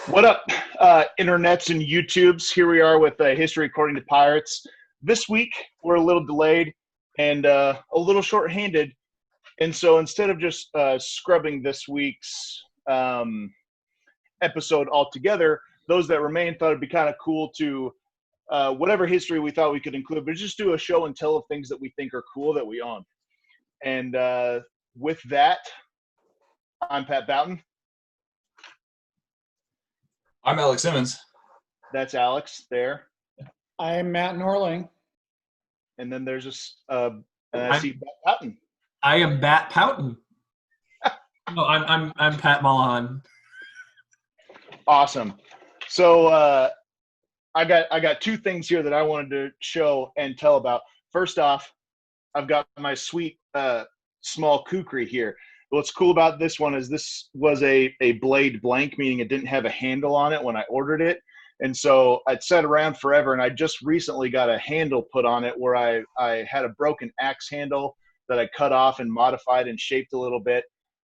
What up, internets and YouTubes? Here we are with History According to Pirates. This week, we're a little delayed and a little short-handed. And so instead of just scrubbing this week's episode altogether, those that remain thought it'd be kind of cool to, whatever history we thought we could include, but just do a show and tell of things that we think are cool that we own. And with that, I'm Pat Boughton. I'm Alex Simmons. That's Alex there. I'm Matt Norling. And then there's I see Pat Poughton. I am Bat Poughton. No, I'm Pat Mullahan. Awesome. So I got two things here that I wanted to show and tell about. First off, I've got my sweet small kukri here. What's cool about this one is this was a blade blank, meaning it didn't have a handle on it when I ordered it. And so I'd sat around forever, and I just recently got a handle put on it where I had a broken axe handle that I cut off and modified and shaped a little bit,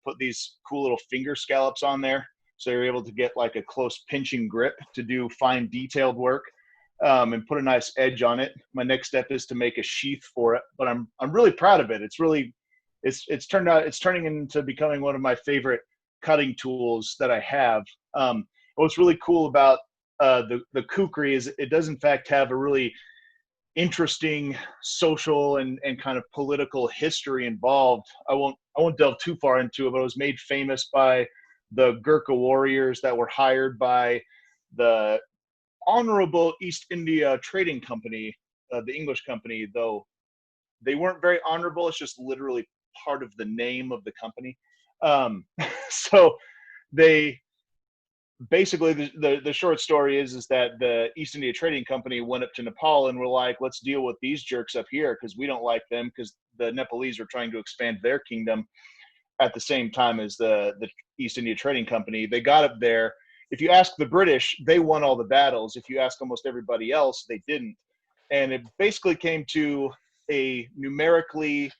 put these cool little finger scallops on there so you're able to get like a close pinching grip to do fine detailed work, and put a nice edge on it. My next step is to make a sheath for it, but I'm really proud of it. It's turning into becoming one of my favorite cutting tools that I have. What's really cool about the kukri is it does in fact have a really interesting social and kind of political history involved. I won't delve too far into it, but it was made famous by the Gurkha warriors that were hired by the Honorable East India Trading Company, the English company, though they weren't very honorable. It's just literally part of the name of the company. So they basically, the short story is that the East India Trading Company went up to Nepal and were like, let's deal with these jerks up here because we don't like them, because the Nepalese are trying to expand their kingdom at the same time as the East India Trading Company. They got up there. If you ask the British, they won all the battles. If you ask almost everybody else, they didn't. And it basically came to a numerically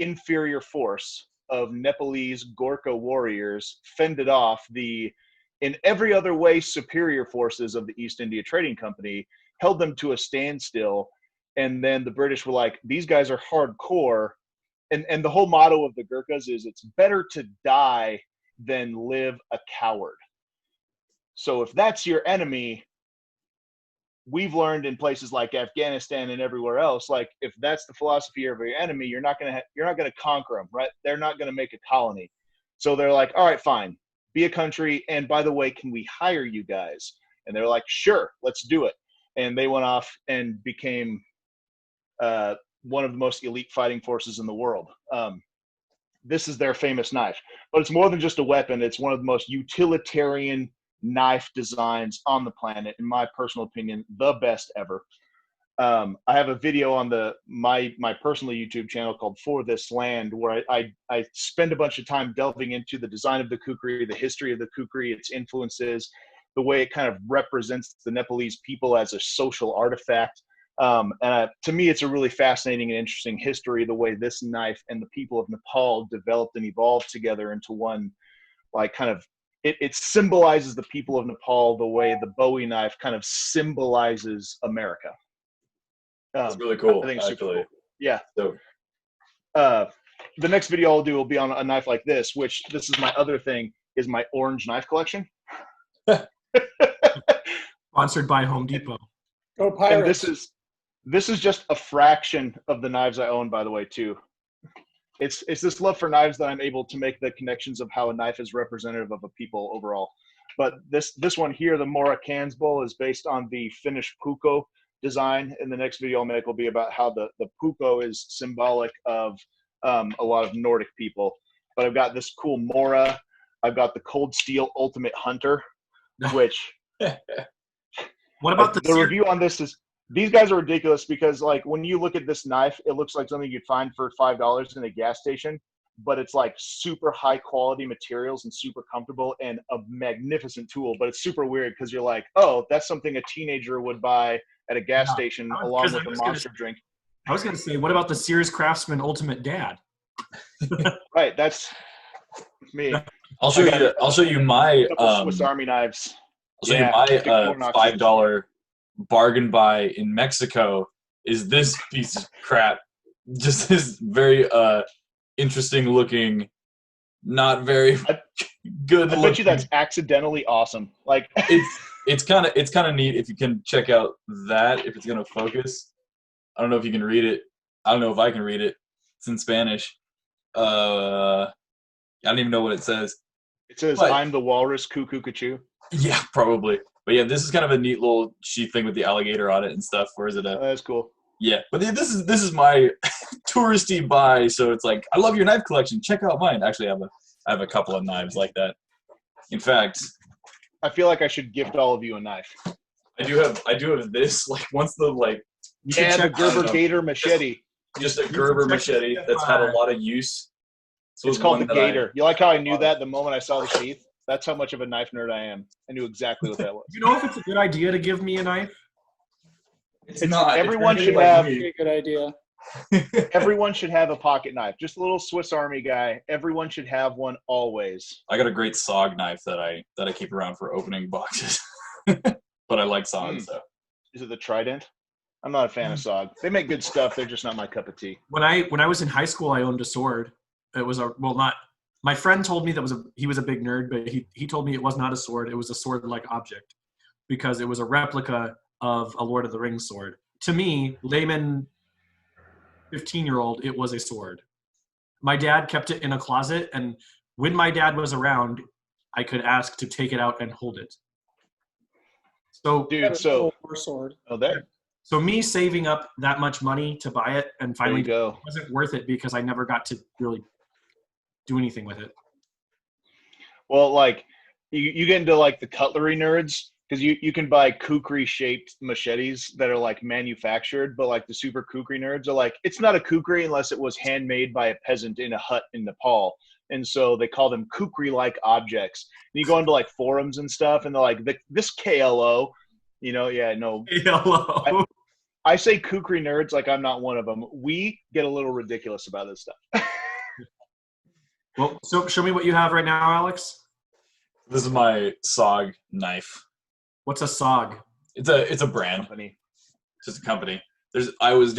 inferior force of Nepalese Gurkha warriors fended off the, in every other way, superior forces of the East India Trading Company, held them to a standstill. And then the British were like, these guys are hardcore. And the whole motto of the Gurkhas is it's better to die than live a coward. So if that's your enemy, we've learned in places like Afghanistan and everywhere else, like if that's the philosophy of your enemy, you're not gonna conquer them, right? They're not gonna make a colony. So they're like, all right, fine, be a country, and by the way, can we hire you guys? And they're like, sure, let's do it. And they went off and became one of the most elite fighting forces in the world. This is their famous knife, but it's more than just a weapon. It's one of the most utilitarian knife designs on the planet, in my personal opinion, the best ever. I have a video on my personal YouTube channel called For This Land, where I spend a bunch of time delving into the design of the kukri, the history of the kukri, its influences, the way it kind of represents the Nepalese people as a social artifact. To me, it's a really fascinating and interesting history, the way this knife and the people of Nepal developed and evolved together into one, like, kind of, it symbolizes the people of Nepal the way the Bowie knife kind of symbolizes America. That's really cool. I think it's super cool. Yeah. So, the next video I'll do will be on a knife like this, which this is my other thing, is my orange knife collection. Sponsored by Home Depot. Go Pirates. And this is just a fraction of the knives I own, by the way, too. It's this love for knives that I'm able to make the connections of how a knife is representative of a people overall. But this one here, the Mora Kansbol, is based on the Finnish puukko design. And the next video I'll make will be about how the puukko is symbolic of a lot of Nordic people. But I've got this cool Mora. I've got the Cold Steel Ultimate Hunter, which What about the review on this is, these guys are ridiculous because, like, when you look at this knife, it looks like something you'd find for $5 in a gas station, but it's like super high quality materials and super comfortable and a magnificent tool. But it's super weird because you're like, oh, that's something a teenager would buy at a gas station along with a Monster drink. I was going to say, what about the Sears Craftsman Ultimate Dad? Right, that's me. I'll show you my Swiss Army knives. I'll show Yeah, you Big my Corn Oxys. $5 bargain buy in Mexico is this piece of crap. Just this very interesting looking, not very good I looking. bet you that's accidentally awesome. Like it's kind of neat if you can check out that, if it's gonna focus. I don't know if you can read it. I don't know if I can read it. It's in Spanish. I don't even know what it says. it says, But- I'm the walrus, cuckoo, cachoo. Yeah, probably. But yeah, this is kind of a neat little sheath thing with the alligator on it and stuff. Where is it at? That's cool. Yeah, but this is my touristy buy. So it's like, I love your knife collection. Check out mine. Actually, I have a couple of knives like that. In fact, I feel like I should gift all of you a knife. I do have this. Like once the like. You should Yeah, the check- I don't Gerber know, Gator machete. just a Gerber machete that's had a lot of use. So It's called the one that I- Gator. You like how I knew that the moment I saw the sheath? That's how much of a knife nerd I am. I knew exactly what that was. You know if it's a good idea to give me a knife? It's not. everyone It's should like have- me. Be a good idea. Everyone should have a pocket knife. Just a little Swiss Army guy. Everyone should have one always. I got a great SOG knife that I keep around for opening boxes. But I like SOG, so. Is it the Trident? I'm not a fan of SOG. They make good stuff. They're just not my cup of tea. When I was in high school, I owned a sword. It was not. My friend told me he was a big nerd, but he told me it was not a sword. It was a sword-like object because it was a replica of a Lord of the Rings sword. To me, layman 15-year-old, it was a sword. My dad kept it in a closet, and when my dad was around, I could ask to take it out and hold it. So, Dude, so War sword. there me saving up that much money to buy it and you finally go. wasn't worth it because I never got to really do anything with it. Well, like you get into like the cutlery nerds because you can buy kukri shaped machetes that are like manufactured, but like the super kukri nerds are like, it's not a kukri unless it was handmade by a peasant in a hut in Nepal. And so they call them kukri like objects. And you go into like forums and stuff and they're like, this KLO, no. Hello. I say kukri nerds like I'm not one of them. We get a little ridiculous about this stuff. Well, so show me what you have right now, Alex. This is my SOG knife. What's a SOG? It's a brand. Company. It's just a company. I was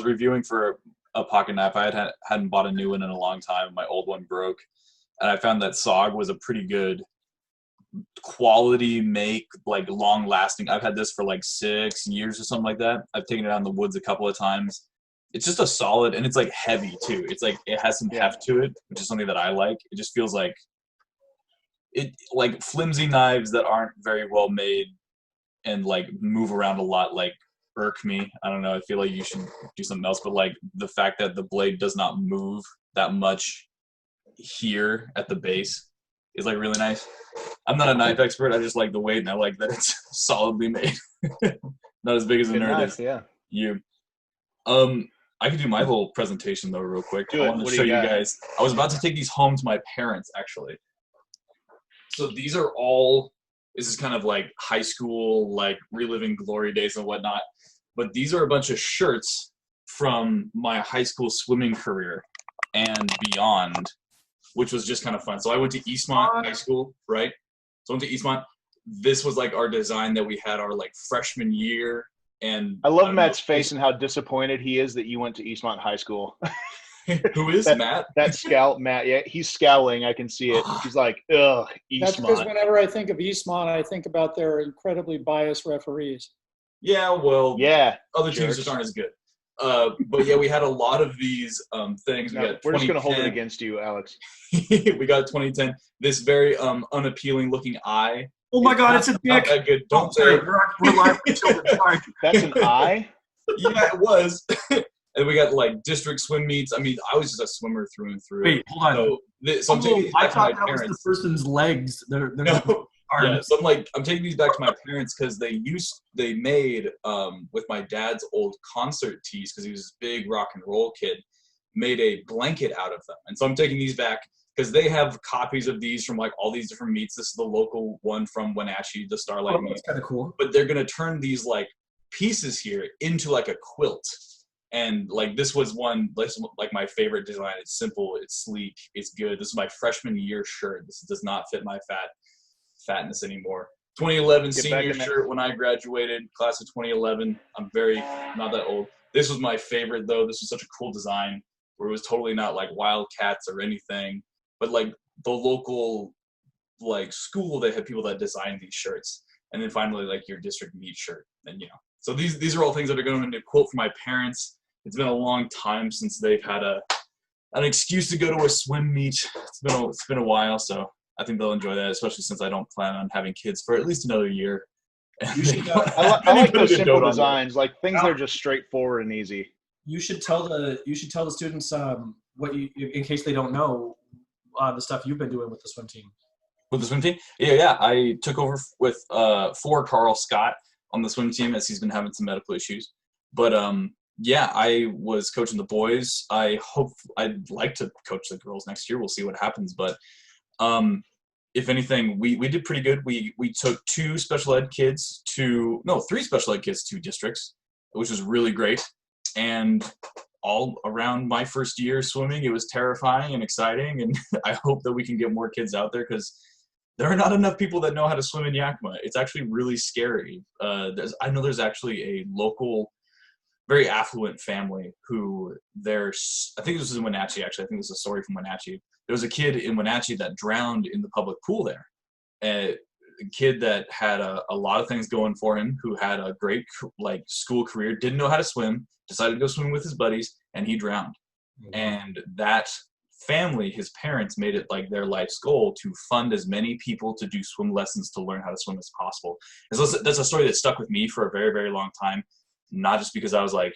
reviewing for a pocket knife. Hadn't bought a new one in a long time. My old one broke. And I found that SOG was a pretty good quality make, like long lasting. I've had this for like 6 years or something like that. I've taken it out in the woods a couple of times. It's just a solid, and it's like heavy too. It's like it has some heft to it, which is something that I like. It just feels like flimsy knives that aren't very well made and like move around a lot like irk me. I don't know. I feel like you should do something else, but like the fact that the blade does not move that much here at the base is like really nice. I'm not a knife expert. I just like the weight and I like that it's solidly made. Not as big as a Good nerd knife, is. yeah. You. I could do my little presentation though real quick. Do I it. want to What do show you you got? guys. I was about to take these home to my parents actually. So these are all, this is kind of like high school, like reliving glory days and whatnot. But these are a bunch of shirts from my high school swimming career and beyond, which was just kind of fun. So I went to Eastmont High School, right? So I went to Eastmont. This was like our design that we had our like freshman year. And I love don't Matt's know, face and how disappointed he is that you went to Eastmont High School. Who is That- Matt? That scowl, Matt, yeah, he's scowling. I can see it. He's like, ugh, That's because Eastmont. whenever I think of Eastmont, I think about their incredibly biased referees. Yeah, well, Yeah, other teams jerks. just aren't as good. But yeah, we had a lot of these things. We no, got we're just going to hold it 2010. against you, Alex. We got 2010. This very unappealing looking eye. Oh my God, it's a Not dick. that good. Oh, Don't say sorry, it. we're live for children. Sorry. That's an eye? Yeah, it was. And we got like district swim meets. I mean, I was just a swimmer through and through. Wait, hold on. So I'm taking these I back to my thought that was parents. the person's legs. They're No. not Yeah, arms. so I'm taking these back to my parents because they made with my dad's old concert tees, because he was this big rock and roll kid, made a blanket out of them. And so I'm taking these back because they have copies of these from like all these different meets. This is the local one from Wenatchee, the Starlight Oh, meet. that's kind of cool. But they're gonna turn these like pieces here into like a quilt. And like this was like my favorite design. It's simple, it's sleek, it's good. This is my freshman year shirt. This does not fit my fatness anymore. 2011 Get back senior in there. shirt when I graduated, class of 2011. I'm not that old. This was my favorite though. This was such a cool design where it was totally not like Wildcats or anything, but like the local like school, they had people that designed these shirts. And then finally like your district meet shirt. And so these are all things that are going into quote for my parents. It's been a long time since they've had an excuse to go to a swim meet. It's been a while, so I think they'll enjoy that, especially since I don't plan on having kids for at least another year. You should, I like those simple designs, like things that are just straightforward and easy. You should tell the students what you, in case they don't know, the stuff you've been doing with the swim team. With the swim team? Yeah. I took over with for Carl Scott on the swim team as he's been having some medical issues. But yeah, I was coaching the boys. I'd like to coach the girls next year. We'll see what happens. But if anything, we did pretty good. We took three special ed kids to districts, which was really great. And all around my first year swimming, it was terrifying and exciting. And I hope that we can get more kids out there because there are not enough people that know how to swim in Yakima. It's actually really scary. I know there's actually a local, very affluent family who I think this was in Wenatchee, actually. I think this is a story from Wenatchee. There was a kid in Wenatchee that drowned in the public pool there. A kid that had a lot of things going for him, who had a great school career, didn't know how to swim, decided to go swimming with his buddies, and he drowned. Mm-hmm. And that family, his parents, made it like their life's goal to fund as many people to do swim lessons to learn how to swim as possible. And so that's a story that stuck with me for a very, very long time, not just because I was like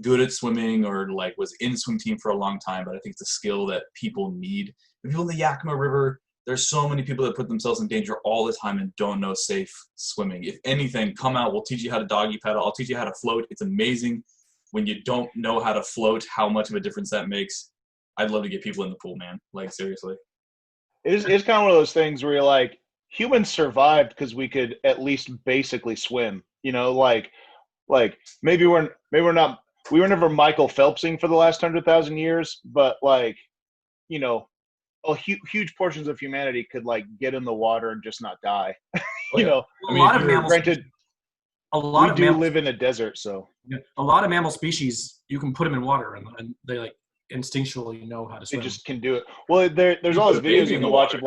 good at swimming or like was in swim team for a long time, but I think it's a skill that people need. The people in the Yakima River, there's so many people that put themselves in danger all the time and don't know safe swimming. If anything, come out, we'll teach you how to doggy paddle. I'll teach you how to float. It's amazing when you don't know how to float, how much of a difference that makes. I'd love to get people in the pool, man. Like, seriously. It's kind of one of those things where you're like, humans survived because we could at least basically swim. Like maybe we were never Michael Phelpsing for the last 100,000 years, but huge portions of humanity could get in the water and just not die. A lot of mammals. Granted, we do live in a desert, so a lot of mammal species you can put them in water and they instinctually know how to swim. They just can do it. Well, there's all those videos you can watch of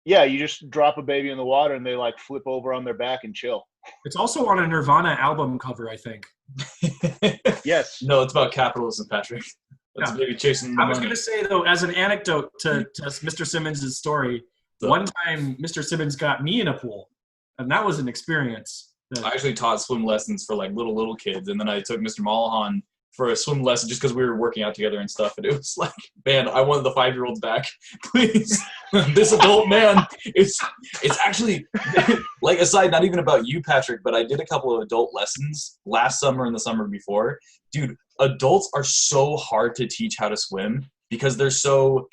you just drop a baby in the water and they flip over on their back and chill. It's also on a Nirvana album cover, I think. Yes. No, it's about capitalism, Patrick. That's maybe chasing the I was money. going to say, though, as an anecdote to Mr. Simmons' story, one time Mr. Simmons got me in a pool, and that was an experience. I actually taught swim lessons for little kids, and then I took Mr. Malahan for a swim lesson just because we were working out together and stuff. And it was like, man, I wanted the 5-year-olds back. Please, this adult man. It's actually aside, not even about you, Patrick, but I did a couple of adult lessons last summer and the summer before. Dude, adults are so hard to teach how to swim because they're so.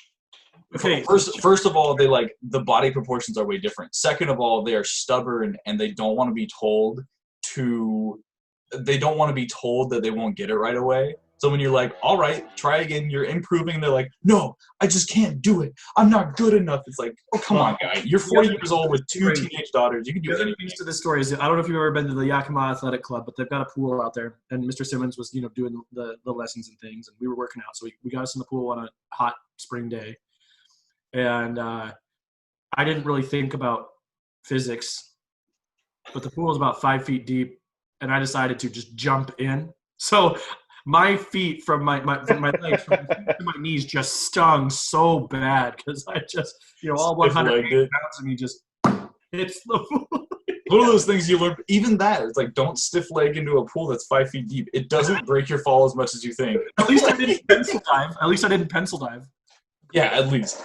Okay. First of all, they the body proportions are way different. Second of all, they are stubborn and they don't want to be told that they won't get it right away. So when you're like, all right, try again, you're improving. They're like, no, I just can't do it. I'm not good enough. It's like, oh, come on, guy. You're 40 years old with 2 teenage daughters. You can do anything. To this story is, I don't know if you've ever been to the Yakima Athletic Club, but they've got a pool out there. And Mr. Simmons was, doing the lessons and things. And we were working out. So we got us in the pool on a hot spring day. And I didn't really think about physics, but the pool was about 5 feet deep. And I decided to just jump in. So my feet from my legs from my knees just stung so bad because I just, all 100 pounds of me just hits the pool. One of those things you learn, even that, it's like, don't stiff leg into a pool that's 5 feet deep. It doesn't break your fall as much as you think. At least I didn't pencil dive. Yeah, at least.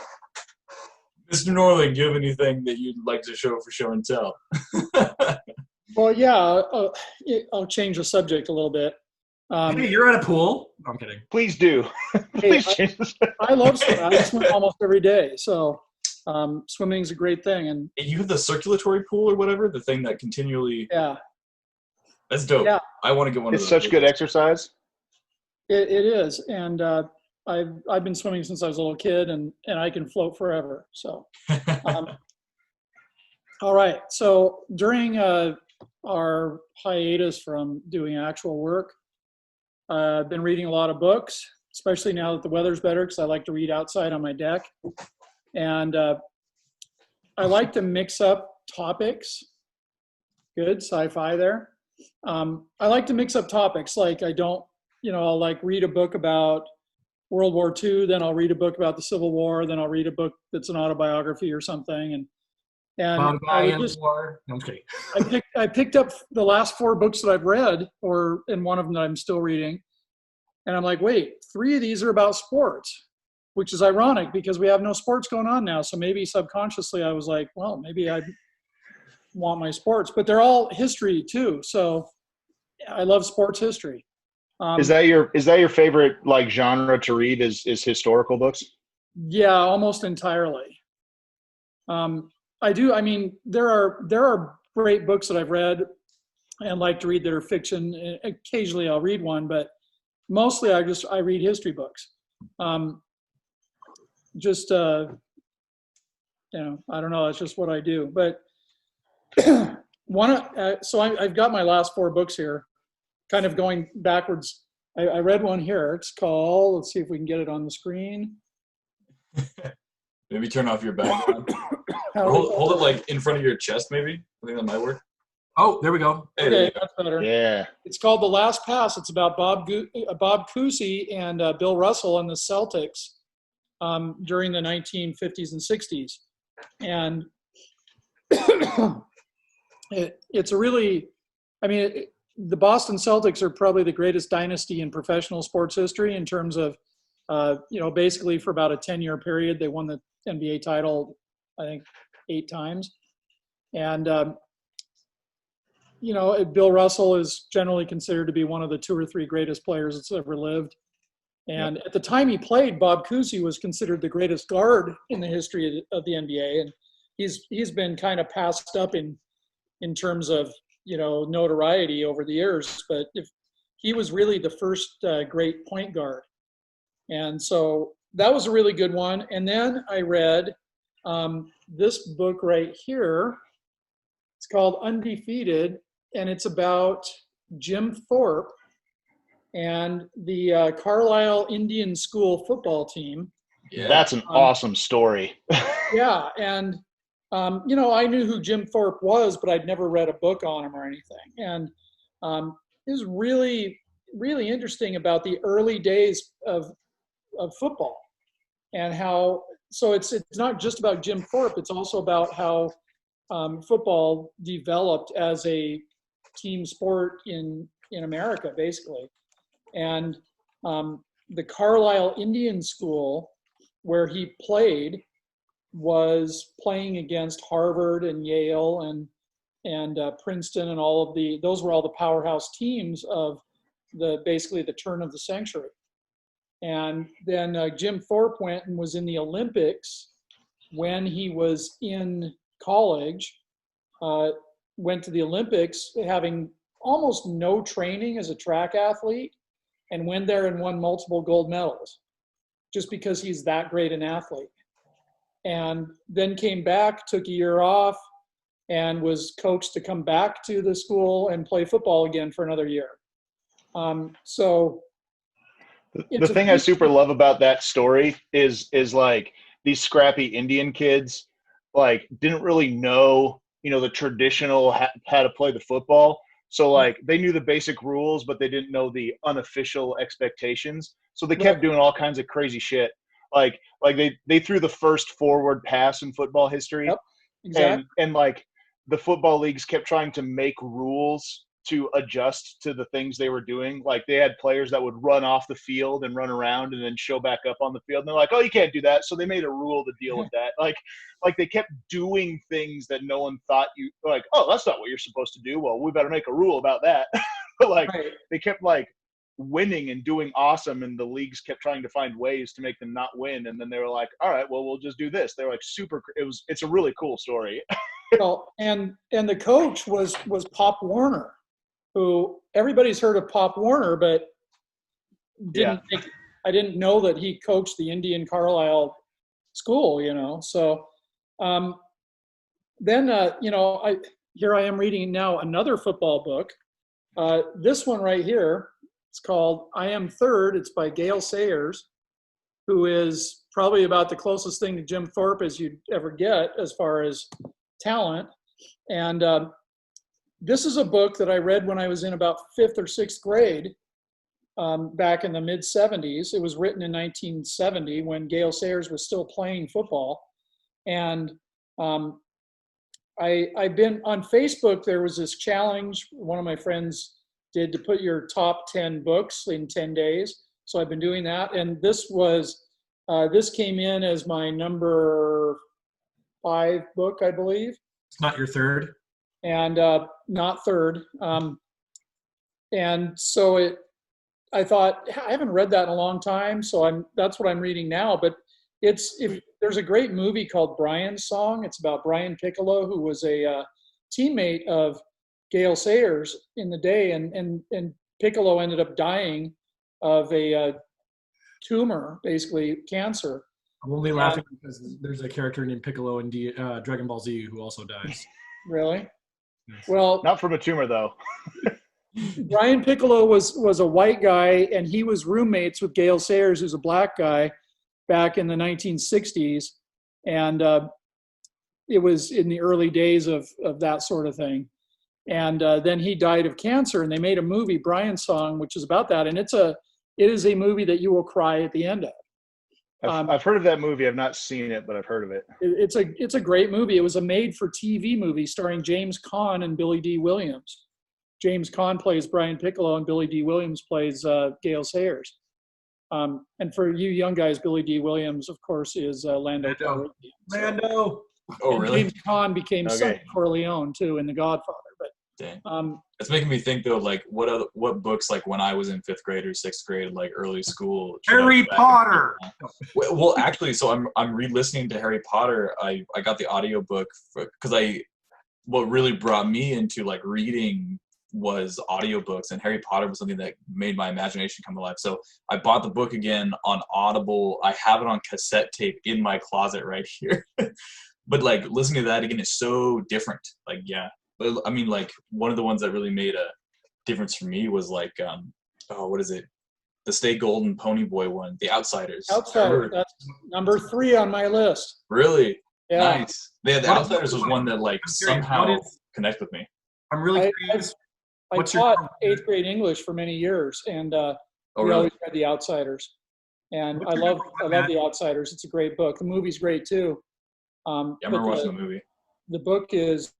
Mr. Norling, do you have anything that you'd like to show for show and tell? Well, yeah, I'll change the subject a little bit. Hey, you're at a pool. I'm kidding. Please do. Please change the subject. I love swimming. I swim almost every day. So swimming is a great thing. And you have the circulatory pool or whatever, the thing that continually. Yeah. That's dope. Yeah. I want to get one of those. It's such good exercise. It is. And I've been swimming since I was a little kid, and I can float forever. So All right. So during our hiatus from doing actual work, I've been reading a lot of books, especially now that the weather's better, because I like to read outside on my deck. And I like to mix up topics. Good, sci-fi there. I like to mix up topics. Like I don't, I'll like read a book about World War II, then I'll read a book about the Civil War, then I'll read a book that's an autobiography or something. And I would just, War. No, I'm kidding. I picked up the last 4 books that I've read, and one of them that I'm still reading. And I'm like, wait, 3 of these are about sports, which is ironic because we have no sports going on now. So maybe subconsciously I was like, well, maybe I want my sports, but they're all history too. So I love sports history. Is that your favorite like genre to read is historical books? Yeah, almost entirely. I do. I mean, there are great books that I've read and like to read that are fiction. Occasionally I'll read one, but mostly I read history books. I don't know. It's just what I do. But I've got my last 4 books here, kind of going backwards. I read one here. It's called, let's see if we can get it on the screen. Maybe turn off your background. Hold it like in front of your chest, maybe. I think that might work. Oh, there we go. Okay, that's better. Yeah. It's called The Last Pass. It's about Bob Cousy and Bill Russell and the Celtics during the 1950s and 60s. And it's a really, the Boston Celtics are probably the greatest dynasty in professional sports history in terms of, basically for about a 10-year period, they won the NBA title, I think, 8 times. And, Bill Russell is generally considered to be one of the 2 or 3 greatest players that's ever lived. And At the time he played, Bob Cousy was considered the greatest guard in the history of the NBA. And he's been kind of passed up in terms of, notoriety over the years. But he was really the first great point guard. And so that was a really good one. And then I read this book right here. It's called Undefeated, and it's about Jim Thorpe and the Carlisle Indian School football team. Yeah. That's an awesome story. Yeah, and I knew who Jim Thorpe was, but I'd never read a book on him or anything. And it was really, really interesting about the early days of football and how. So it's not just about Jim Thorpe. It's also about how football developed as a team sport in America, basically. And the Carlisle Indian School, where he played, was playing against Harvard and Yale and Princeton and those were all the powerhouse teams of basically the turn of the century. And then Jim Thorpe went and was in the Olympics when he was in college, went to the Olympics having almost no training as a track athlete, and went there and won multiple gold medals just because he's that great an athlete. And then came back, took a year off, and was coached to come back to the school and play football again for another year. So the thing I super love about that story is like these scrappy Indian kids like didn't really know, the traditional how to play the football. So like they knew the basic rules, but they didn't know the unofficial expectations. So they kept doing all kinds of crazy shit. Like they threw the first forward pass in football history. Yep, exactly. And like the football leagues kept trying to make rules to adjust to the things they were doing. Like they had players that would run off the field and run around and then show back up on the field. And they're like, oh, you can't do that. So they made a rule to deal with that. Like they kept doing things that no one thought like, oh, that's not what you're supposed to do. Well, we better make a rule about that. But like they kept like winning and doing awesome, and the leagues kept trying to find ways to make them not win. And then they were like, all right, well, we'll just do this. They're like it's a really cool story. Well, and the coach was Pop Warner, who everybody's heard of Pop Warner, but I didn't know that he coached the Indian Carlisle school, So then here I am reading now another football book. This one right here, it's called I Am Third. It's by Gale Sayers, who is probably about the closest thing to Jim Thorpe as you'd ever get as far as talent. And this is a book that I read when I was in about 5th or 6th grade, back in the mid 70s. It was written in 1970 when Gale Sayers was still playing football. And I've been on Facebook. There was this challenge one of my friends did to put your top 10 books in 10 days. So I've been doing that. And this came in as my number 5 book, I believe. It's not your third. And not third. And so I thought, I haven't read that in a long time. So that's what I'm reading now. But there's a great movie called Brian's Song. It's about Brian Piccolo, who was a teammate of Gale Sayers in the day, and Piccolo ended up dying of a tumor, basically cancer. I'm only laughing because there's a character named Piccolo in Dragon Ball Z who also dies. Really? Yes. Well, Not from a tumor though. Brian Piccolo was a white guy, and he was roommates with Gale Sayers, who's a black guy, back in the 1960s. And it was in the early days of that sort of thing. And then he died of cancer, and they made a movie, Brian's Song, which is about that. And it is a movie that you will cry at the end of. I've heard of that movie. I've not seen it, but I've heard of it. It's a great movie. It was a made-for-TV movie starring James Caan and Billy D. Williams. James Caan plays Brian Piccolo, and Billy D. Williams plays Gale Sayers. And for you young guys, Billy D. Williams, of course, is Lando Calrissian. Lando. Oh, really? James Caan became son of Corleone too in The Godfather. But dang. It's making me think though, like what books, like when I was in 5th grade or 6th grade, like early school. Harry Potter. Well, actually, so I'm re-listening to Harry Potter. I got the audiobook because what really brought me into like reading was audiobooks, and Harry Potter was something that made my imagination come alive. So I bought the book again on Audible. I have it on cassette tape in my closet right here. But like listening to that again is so different. Like, yeah. But I mean, like one of the ones that really made a difference for me was like, what is it? The Stay Golden Pony Boy one, The Outsiders. Outsiders, that's number 3 on my list. Really? Yeah. Nice. Yeah, The Outsiders was one that like somehow connected with me. I'm really curious. I taught 8th grade English for many years, and we always read The Outsiders. And I love The Outsiders. It's a great book. The movie's great too. Yeah, I remember watching the movie. The book is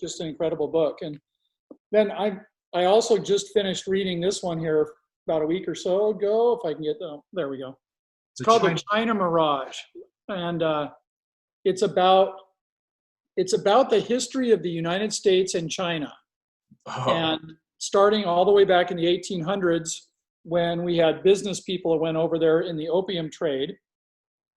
just an incredible book. And then I also just finished reading this one here about a week or so ago. If I can get there we go. It's called The China Mirage, and it's about the history of the United States and China. Oh. And starting all the way back in the 1800s, when we had business people that went over there in the opium trade.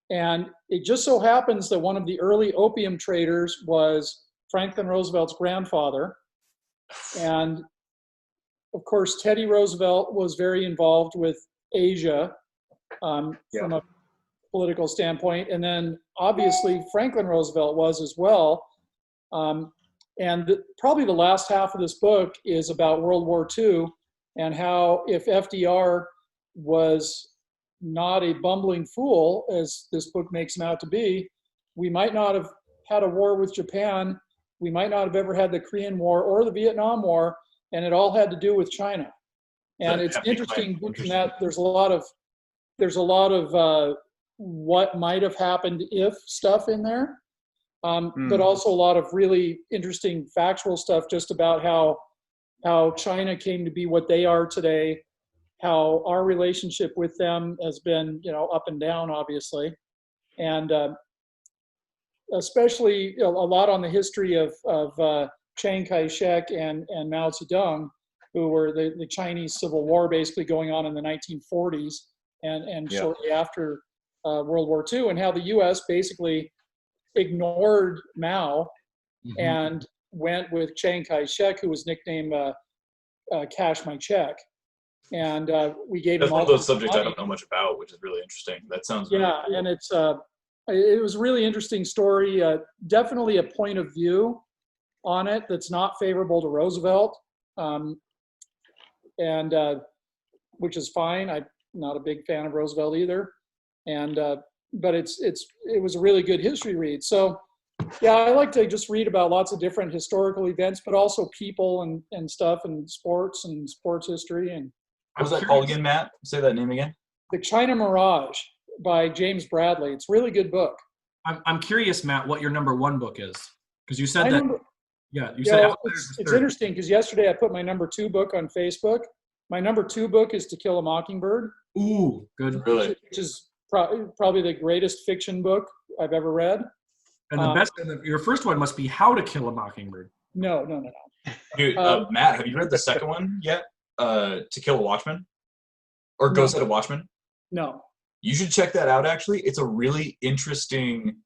And it just so happens that one of the early opium traders was Franklin Roosevelt's grandfather. And of course, Teddy Roosevelt was very involved with Asia from a political standpoint. And then obviously Franklin Roosevelt was as well. Probably the last half of this book is about World War II and how if FDR was not a bumbling fool, as this book makes him out to be, we might not have had a war with Japan. We might not have ever had the Korean War or the Vietnam War, and it all had to do with China. And it's interesting in that there's a lot of what might have happened if stuff in there, but also a lot of really interesting factual stuff just about how China came to be what they are today, how our relationship with them has been, up and down, obviously, and especially a lot on the history of Chiang Kai-shek and Mao Zedong, who were the Chinese Civil War basically going on in the 1940s and shortly after World War II, and how the U.S. basically ignored Mao and went with Chiang Kai-shek, who was nicknamed Cash My Check. And we gave That's him one all of those subjects money. I don't know much about, which is really interesting. That sounds and it's it was a really interesting story. Definitely a point of view on it that's not favorable to Roosevelt, and which is fine. I'm not a big fan of Roosevelt either, and but it was a really good history read. So yeah, I like to just read about lots of different historical events, but also people and stuff and sports history. And What was that called again, Matt? Say that name again. The China Mirage by James Bradley. It's a really good book. I'm curious, Matt, what your number one book is, because you said My that. number- Yeah, you Yeah, said well, Outliers is it's third. interesting because yesterday I put my number 2 book on Facebook. My number 2 book is To Kill a Mockingbird, Ooh, good. Really? which is probably the greatest fiction book I've ever read. And the best, your first one must be How to Kill a Mockingbird. No. Dude, Matt, have you read the second one yet? To Kill a Watchman? Or No. Ghost at a Watchman? No. You should check that out, actually. It's a really interesting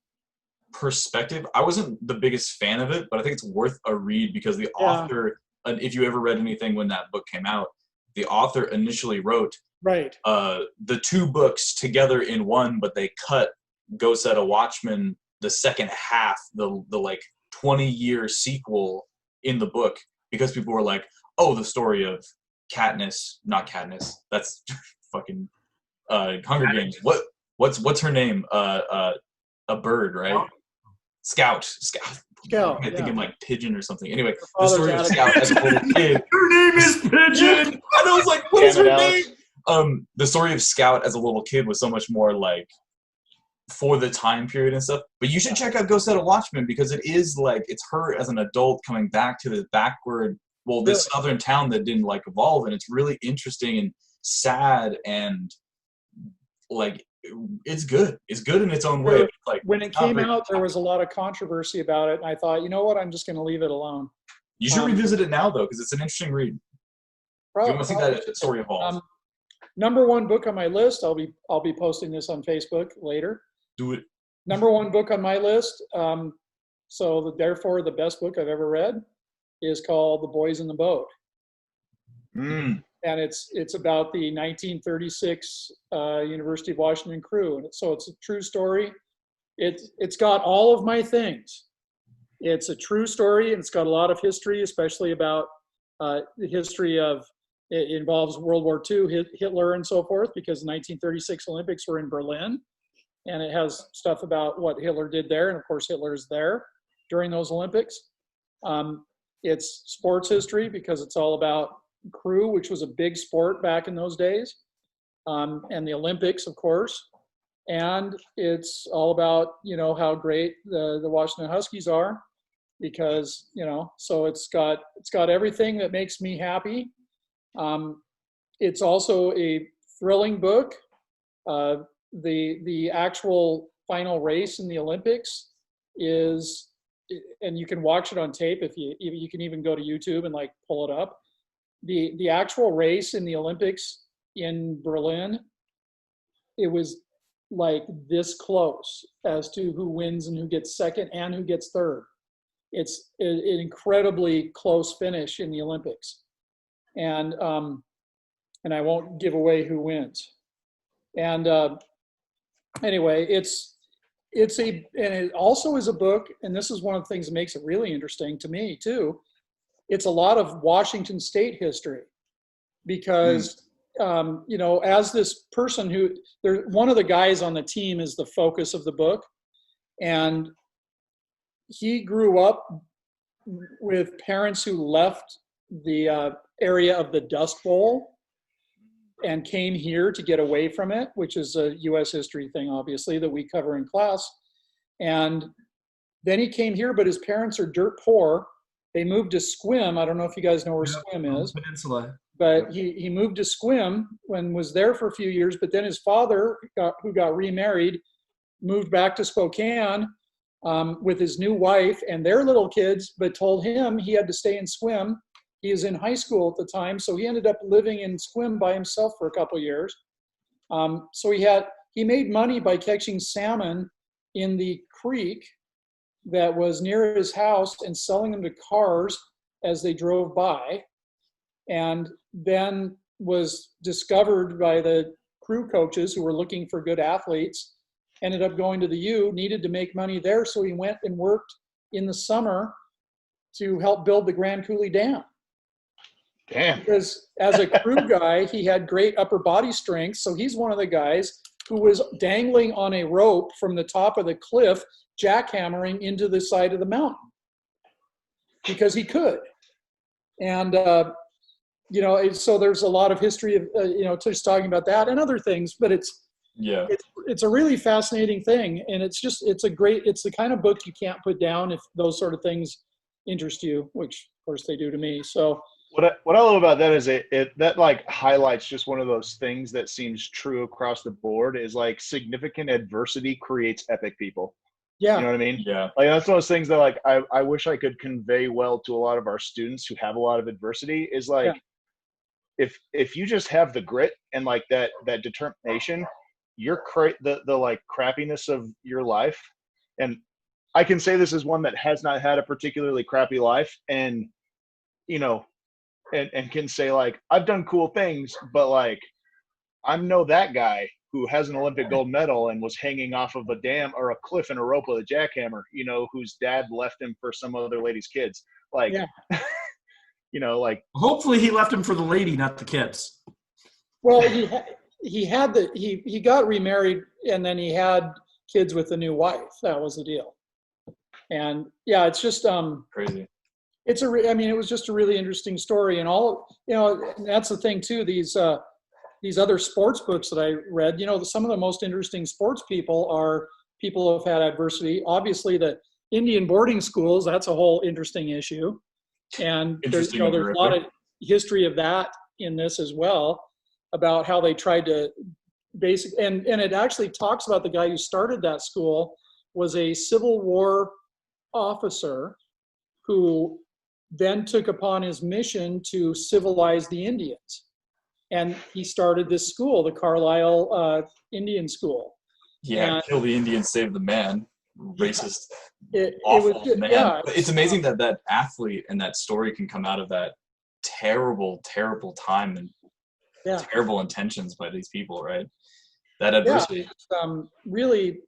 perspective. I wasn't the biggest fan of it, but I think it's worth a read because the author, if you ever read anything when that book came out, the author initially wrote Right. the 2 books together in one, but they cut Ghost at a Watchman, the second half, the like 20-year sequel in the book, because people were like, oh, the story of not Katniss, that's fucking Hunger Games. What's her name? A bird, right? Scout. Scout, I'm thinking yeah. like Pigeon or something. Anyway, Her the father's story of Adam. Scout as a little kid. Her name is Pigeon. And I was like, what is Damn her it, name? Alex. The story of Scout as a little kid was so much more like for the time period and stuff. But you should check out Ghost at a Watchman because it is like it's her as an adult coming back to this backward, this southern town that didn't like evolve, and it's really interesting and sad and like it's good. It's good in its own way. It's like When it it's not came very- out, there was a lot of controversy about it, and I thought, you know what, I'm just going to leave it alone. You should revisit it now though because it's an interesting read. You want to see that story evolve. Number 1 book on my list. I'll be posting this on Facebook later. Do it. Number 1 book on my list. Therefore, the best book I've ever read is called The Boys in the Boat, and it's about the 1936 University of Washington crew, and so it's a true story. It's got all of my things. It's a true story, and it's got a lot of history, especially about the history of. It involves World War II, Hitler, and so forth, because the 1936 Olympics were in Berlin, and it has stuff about what Hitler did there, and of course Hitler's there during those Olympics. It's sports history because it's all about crew, which was a big sport back in those days, and the Olympics, of course. And it's all about how great the Washington Huskies are, because so it's got everything that makes me happy. It's also a thrilling book. The actual final race in the Olympics is, and you can watch it on tape if you can even go to YouTube and like pull it up. The actual race in the Olympics in Berlin, it was like this close as to who wins and who gets second and who gets third. It's an incredibly close finish in the Olympics. And I won't give away who wins. And anyway, and it also is a book, and this is one of the things that makes it really interesting to me too. It's a lot of Washington State history, because as this person one of the guys on the team is the focus of the book, and he grew up with parents who left the area of the Dust Bowl and came here to get away from it, which is a U.S. history thing, obviously, that we cover in class. And then he came here, but his parents are dirt poor. They moved to Sequim. I don't know if you guys know where Sequim is. Peninsula. But he moved to Sequim and was there for a few years. But then his father, who got remarried, moved back to Spokane with his new wife and their little kids, but told him he had to stay in Sequim. He was in high school at the time, so he ended up living in Sequim by himself for a couple of years. So he made money by catching salmon in the creek that was near his house and selling them to cars as they drove by, and then was discovered by the crew coaches who were looking for good athletes ended up going to the U, needed to make money there, so he went and worked in the summer to help build the Grand Coulee Dam. Damn. Because as a crew guy, he had great upper body strength, so he's one of the guys who was dangling on a rope from the top of the cliff, jackhammering into the side of the mountain because he could. And so there's a lot of history of just talking about that and other things, but it's a really fascinating thing, and it's the kind of book you can't put down if those sort of things interest you, which of course they do to me. So what I love about that is that like highlights just one of those things that seems true across the board, is like significant adversity creates epic people. Yeah. You know what I mean? Yeah. Like that's one of those things that like I wish I could convey well to a lot of our students who have a lot of adversity, is like, if you just have the grit and like that determination, the like crappiness of your life. And I can say this as one that has not had a particularly crappy life, and and can say like, I've done cool things, but like I'm that guy who has an Olympic gold medal and was hanging off of a dam or a cliff in a rope with a jackhammer, whose dad left him for some other lady's kids. Like, like hopefully he left him for the lady, not the kids. Well, he got remarried, and then he had kids with a new wife. That was the deal. And yeah, it's just crazy. It was just a really interesting story, and that's the thing too. These other sports books that I read, some of the most interesting sports people are people who have had adversity. Obviously, the Indian boarding schools, that's a whole interesting issue. And there's a lot of history of that in this as well, about how they tried to and it actually talks about the guy who started that school was a Civil War officer who then took upon his mission to civilize the Indians. And he started this school, the Carlisle Indian School. Yeah, kill the Indians, save the man. Racist, awful man. Yeah, but it's amazing that athlete and that story can come out of that terrible, terrible time and terrible intentions by these people, right? That adversity. Yeah, it's, really,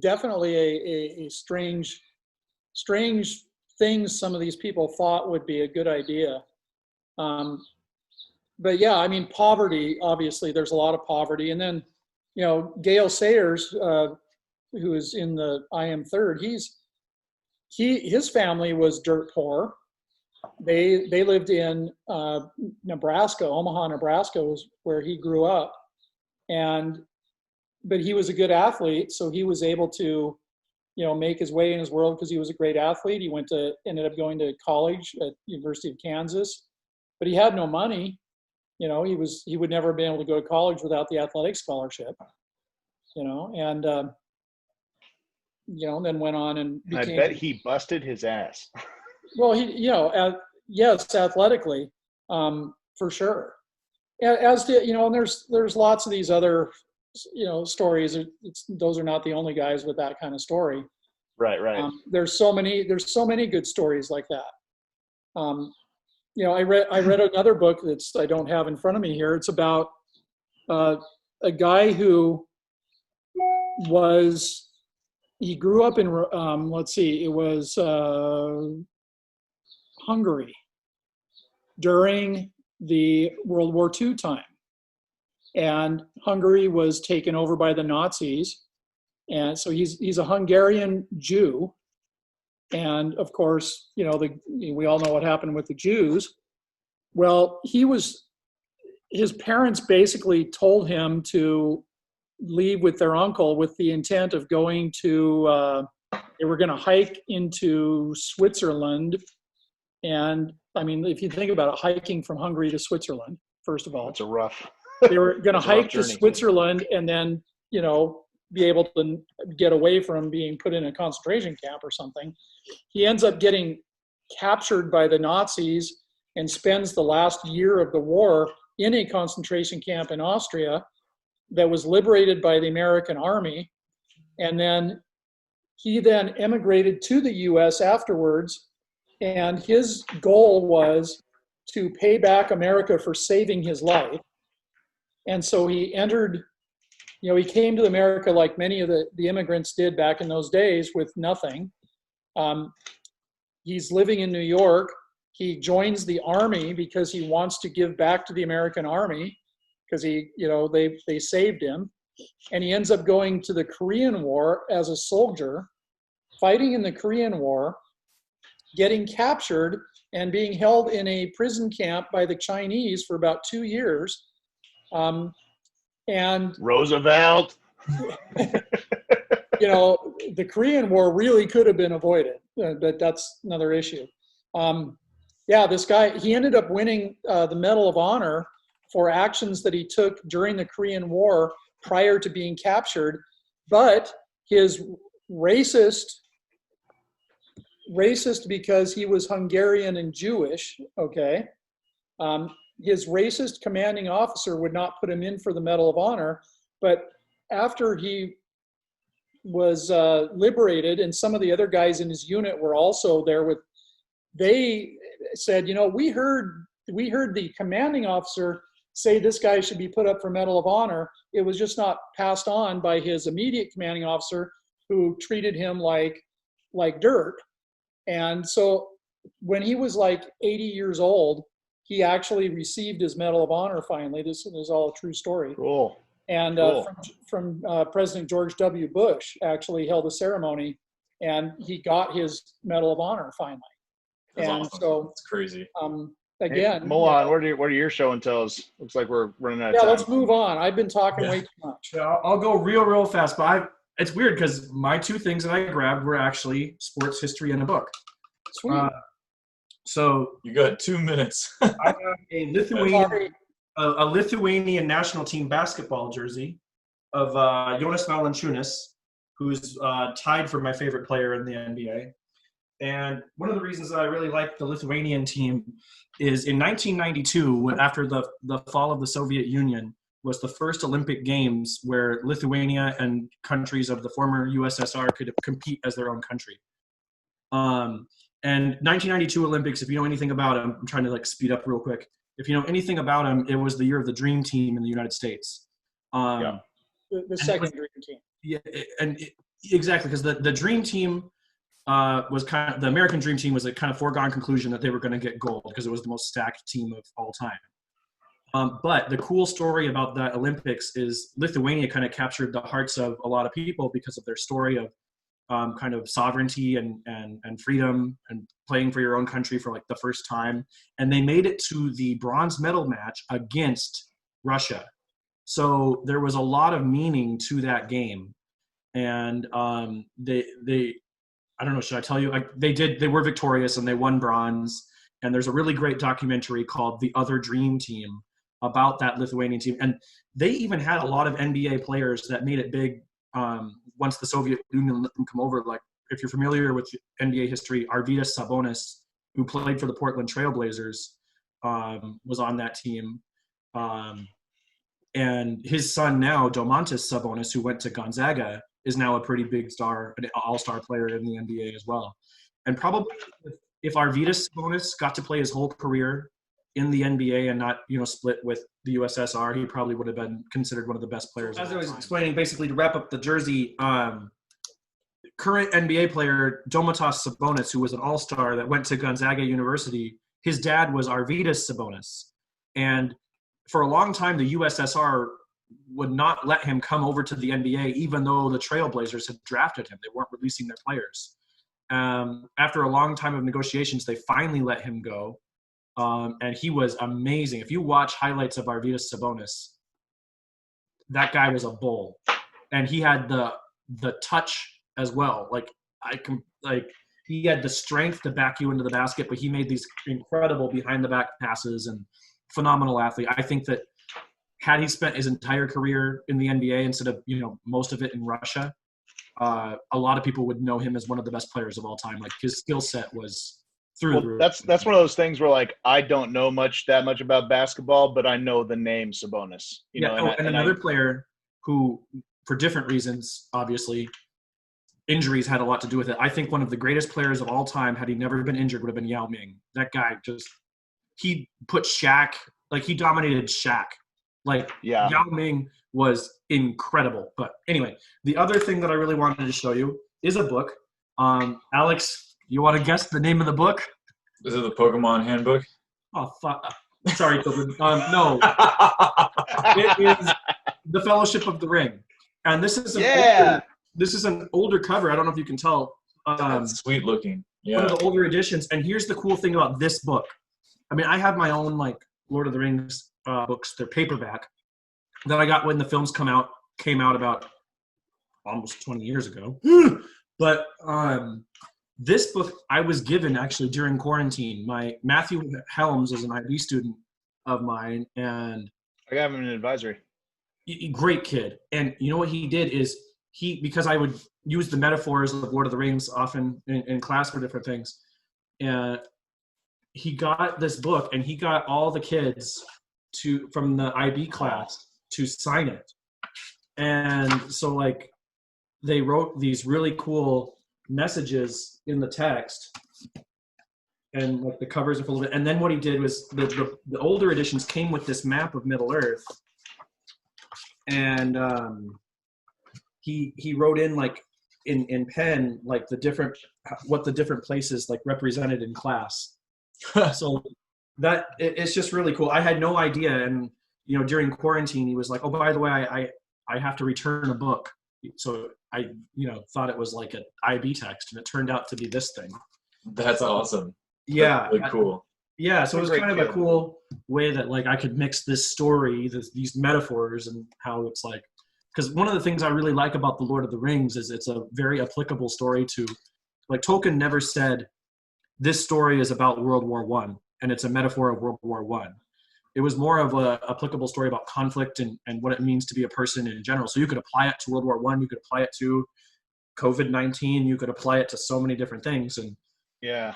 definitely a strange things some of these people thought would be a good idea. But yeah, I mean, poverty, obviously there's a lot of poverty. And then, Gale Sayers, who is in the I Am Third, his family was dirt poor. They lived in Nebraska. Omaha, Nebraska was where he grew up. But he was a good athlete, so he was able to, make his way in his world because he was a great athlete. He ended up going to college at University of Kansas, but he had no money. He would never have been able to go to college without the athletic scholarship. And then went on and became. I bet he busted his ass. Well, yes, athletically, for sure. As to, and there's lots of these other, stories. Those are not the only guys with that kind of story. Right. There's so many good stories like that. I read another book I don't have in front of me here. It's about a guy who he grew up in, it was Hungary during the World War II time. And Hungary was taken over by the Nazis. And so he's a Hungarian Jew. And of course, we all know what happened with the Jews. Well, his parents basically told him to leave with their uncle with the intent of going to, they were going to hike into Switzerland. And I mean, if you think about it, hiking from Hungary to Switzerland, first of all, it's a rough. They were going to hike to Switzerland and then, be able to get away from being put in a concentration camp or something. He ends up getting captured by the Nazis and spends the last year of the war in a concentration camp in Austria that was liberated by the American army. And then he then emigrated to the US afterwards. And his goal was to pay back America for saving his life. And so he entered he came to America like many of the immigrants did back in those days with nothing. He's living in New York. He joins the army because he wants to give back to the American army because they saved him. And he ends up going to the Korean War as a soldier, fighting in the Korean War, getting captured and being held in a prison camp by the Chinese for about 2 years. And Roosevelt. The Korean War really could have been avoided, but that's another issue. This guy, he ended up winning the Medal of Honor for actions that he took during the Korean War prior to being captured, but his racist because he was Hungarian and Jewish, okay? His racist commanding officer would not put him in for the Medal of Honor, but after he was liberated, and some of the other guys in his unit were also there they said, we heard the commanding officer say this guy should be put up for Medal of Honor. It was just not passed on by his immediate commanding officer, who treated him like dirt. And so when he was like 80 years old, he actually received his Medal of Honor finally. This is all a true story. Cool. And from President George W. Bush actually held a ceremony, and he got his Medal of Honor finally. That's and awesome. so It's crazy. Again, hey, Milan, what are your show and tells? Looks like we're running out of yeah, time. let's move on. I've been talking way too much. Yeah, I'll go real fast. But it's weird because my two things that I grabbed were actually sports history and a book. Sweet. So You got 2 minutes. I have a Lithuanian national team basketball jersey of Jonas Valanciunas, who's tied for my favorite player in the NBA. And one of the reasons that I really like the Lithuanian team is in 1992, after the fall of the Soviet Union, was the first Olympic Games where Lithuania and countries of the former USSR could compete as their own country. And 1992 Olympics, if you know anything about them, I'm trying to speed up real quick. If you know anything about them, it was the year of the Dream Team in the United States. The second Dream Team. Yeah, exactly, because the Dream Team was kind of, the American Dream Team was a kind of foregone conclusion that they were going to get gold because it was the most stacked team of all time. But the cool story about the Olympics is Lithuania kind of captured the hearts of a lot of people because of their story of kind of sovereignty and freedom and playing for your own country for the first time. And they made it to the bronze medal match against Russia. So there was a lot of meaning to that game. And they I don't know, should I tell you? They were victorious and they won bronze. And there's a really great documentary called The Other Dream Team about that Lithuanian team. And they even had a lot of NBA players that made it big once the Soviet Union let them come over. If you're familiar with NBA history, Arvydas Sabonis, who played for the Portland Trailblazers, was on that team. And his son now, Domantas Sabonis, who went to Gonzaga, is now a pretty big star, an all-star player in the NBA as well. And probably if Arvydas Sabonis got to play his whole career in the NBA and not, split with the USSR, he probably would have been considered one of the best players. As I was explaining, basically to wrap up the jersey, current NBA player Domantas Sabonis, who was an all-star that went to Gonzaga University, his dad was Arvydas Sabonis. And for a long time, the USSR would not let him come over to the NBA, even though the Trailblazers had drafted him. They weren't releasing their players. After a long time of negotiations, they finally let him go. And he was amazing. If you watch highlights of Arvydas Sabonis, that guy was a bull. And he had the touch as well. He had the strength to back you into the basket, but he made these incredible behind the back passes and phenomenal athlete. I think that had he spent his entire career in the NBA instead of, most of it in Russia, a lot of people would know him as one of the best players of all time. His skill set was through the roof. That's one of those things where I don't know that much about basketball, but I know the name Sabonis. Another player who, for different reasons, obviously, injuries had a lot to do with it. I think one of the greatest players of all time, had he never been injured, would have been Yao Ming. That guy he put Shaq, he dominated Shaq Like Yeah. Yao Ming was incredible. But anyway, the other thing that I really wanted to show you is a book. Alex, you want to guess the name of the book? Is it the Pokemon Handbook? Oh, fuck. Sorry, children. No, it is The Fellowship of the Ring. And this is an older cover. I don't know if you can tell. That's sweet looking. Yeah. One of the older editions. And here's the cool thing about this book. I mean, I have my own like Lord of the Rings books. They're paperback that I got when the films came out about almost 20 years ago. But this book I was given actually during quarantine. My Matthew Helms is an IB student of mine, and I got him in an advisory. Great kid. And you know what he did is because I would use the metaphors of Lord of the Rings often in class for different things. And he got this book and he got all the kids from the IB class to sign it. And so like they wrote these really cool messages in the text, and like the covers are full of it. And then what he did was the older editions came with this map of Middle Earth. And he wrote in like in pen like what the different places like represented in class. So that it's just really cool. I had no idea, and you know during quarantine he was like, oh, by the way, I have to return a book. So I thought it was like an IB text, and it turned out to be this thing. That's awesome. Yeah, that's really cool. Yeah, so it was kind of kid. a cool way that like I could mix this story, these metaphors, and how it's like, because one of the things I really like about the Lord of the Rings is it's a very applicable story to, like Tolkien never said this story is about World War I and it's a metaphor of World War I. It was more of a applicable story about conflict and what it means to be a person in general. So you could apply it to World War I, you could apply it to COVID-19, you could apply it to so many different things. And yeah,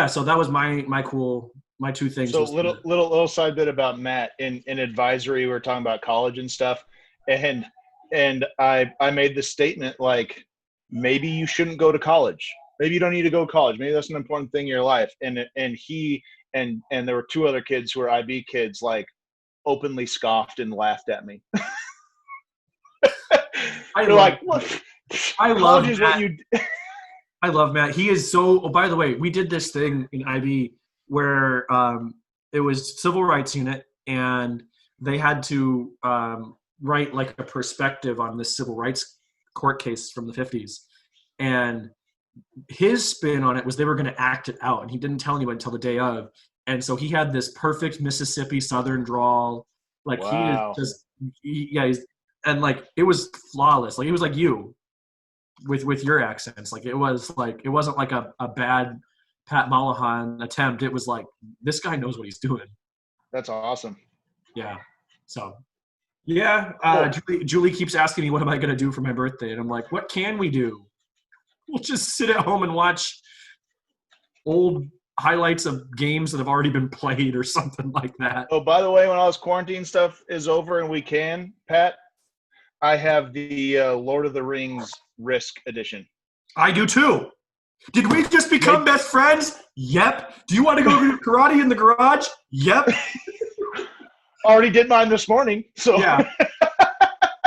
so that was my two things. So little side bit about Matt in advisory. We were talking about college and stuff, and I made this statement like, maybe you shouldn't go to college. Maybe you don't need to go to college. Maybe that's an important thing in your life. And he and there were two other kids who were IB kids, like openly scoffed and laughed at me. They're like, what? I love College is Matt. what you. I love Matt. He is so. Oh, by the way, we did this thing in IB where it was civil rights unit, and they had to write like a perspective on this civil rights court case from the 50s, and his spin on it was they were going to act it out, and he didn't tell anyone until the day of. And so he had this perfect Mississippi Southern drawl, like Wow. he's and like it was flawless. Like he was like you. With your accents, like it wasn't like a bad Pat Mollahan attempt. It was like this guy knows what he's doing. That's awesome. Yeah. So yeah, Julie keeps asking me what am I gonna do for my birthday, and I'm like, what can we do? We'll just sit at home and watch old highlights of games that have already been played or something like that. Oh, by the way, when all this quarantine stuff is over and we can, Pat, I have the Lord of the Rings Risk edition. I do too. Did we just become best friends? Yep. Do you want to go do karate in the garage? Yep. Already did mine this morning. So yeah.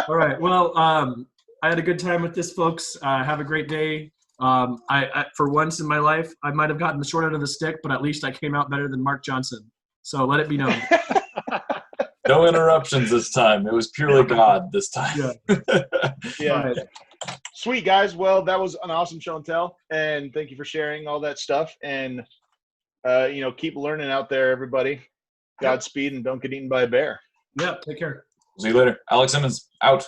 All right. Well, I had a good time with this, folks. Have a great day. I for once in my life, I might have gotten the short end of the stick, but at least I came out better than Mark Johnson. So let it be known. No interruptions this time. It was purely God this time. Yeah. Right. Sweet, guys. Well, that was an awesome show and tell, and thank you for sharing all that stuff. And keep learning out there, everybody. Godspeed, and don't get eaten by a bear. Yeah. Take care. See you later. Alex Simmons out.